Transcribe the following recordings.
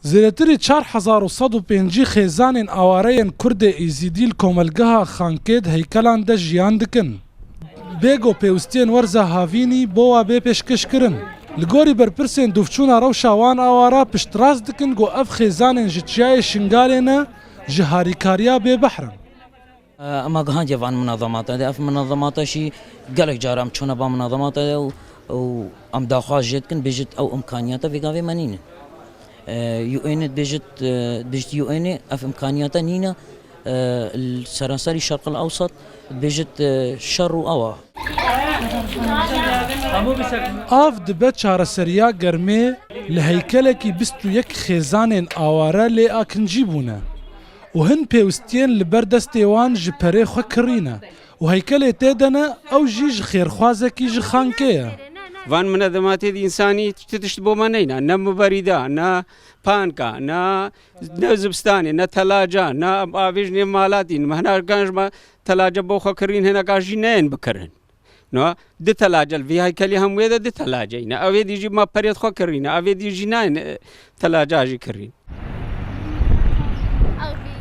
زیرەتری 4105 خێزانên ئاوارەیên Kurdê Êzîdî li Komelgeha Xankê heykelan de jiyan dikin. Bêgo pêwîstiyên werza havînî bo wa bê pêşkêşkirin. Li gorî berpirsên dûvçûna rewşa wan awara piştrast dikin got ev xêzanên ji çiyayê Şingalê ne ji harîkariya bêbehrin. اما گهانجی وان منظمات ده اف منظماتشی گلک جارم چونه با منظمات و ام داخواست جد کن بجت او امکانیاتا ویگاوی منینه یو این بجت یو این اف امکانیاتا نینا سراسری شرق الاوسط بجت شر و اوا Av dibe çareseriya germê li heykelekî 21 xêzanên aware lê akincî bûne û hin pêwîstiyên li ber destê wan ji perê xwe kirîne û heykelê tê de ne ew jî ji xêrxwazekî ji Xankê ye. Van منظمات انسانی تشت بۆ مە نەینا نە مبەریدا نە پانکە نە زستانی نە تەلاجە نە ئاوێژنێ ماڵاتین هەنا گەنجمە تەلاجە بۆ خۆکردین هێنا گاژی نەیەن بکردن دو تەلاجە vî heykelî hemûyê de di telaceyîne ew ê dijî ma perêt xwe kirîne ew ê dijî nayên telaca jî kirîn.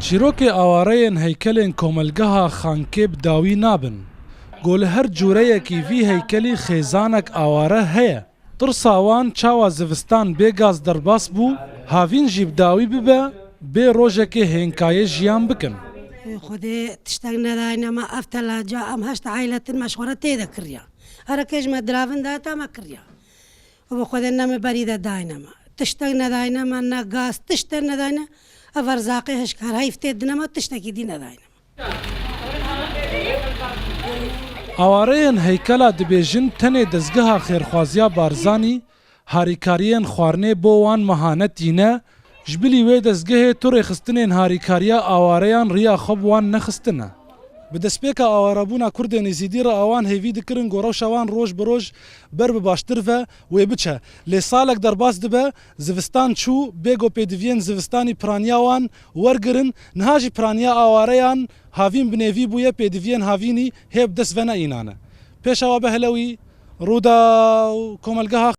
Çîrokê awareyên heykelên Komelgeha Xankê bi dawî nabin. Got li her cûreyekî vî heykelî xêzanek aware heye. Tirsa wan çawa zivistan bê gaz derbas bû, havîn jî bi dawî bibe bê rojekê hênkayê jiyan bikin. خودی تشتاق نداینه ما افتلاجا ام هشت عائلتن مشغوله تیده کریا هرکش ما دراون داتا ما کریا و خود نم برید داینه ما تشتاق نداینه ما نه گاز تشتاق نداینه افرزاقی هش کار هیفته دنه ما تشتاقی دی نداینه Awareyên heykela dibêjin tenê dezgeha xêrxwaziya Barzanî harîkariyên xwarinê bo wan mehanet yîne ji bilî wê dezgehê torê xistinên harîkariya awareyan riya xwe bi wan nexistine. Bi destpêka awarebûna Kurdên Êzîdî re awan hêvî dikirin got rewşa wan roj bi roj ber bi baştir ve wê biçe. Lê salek derbas dibe zivistan çû bêgo pêdiviyên zivistanî piraniya wan wergirin niha jî piraniya awareyan havîn binêvî bûye pêdiviyên havînî hêb dest ve neînane. Pêşawa be helewî Rûda Komelgeha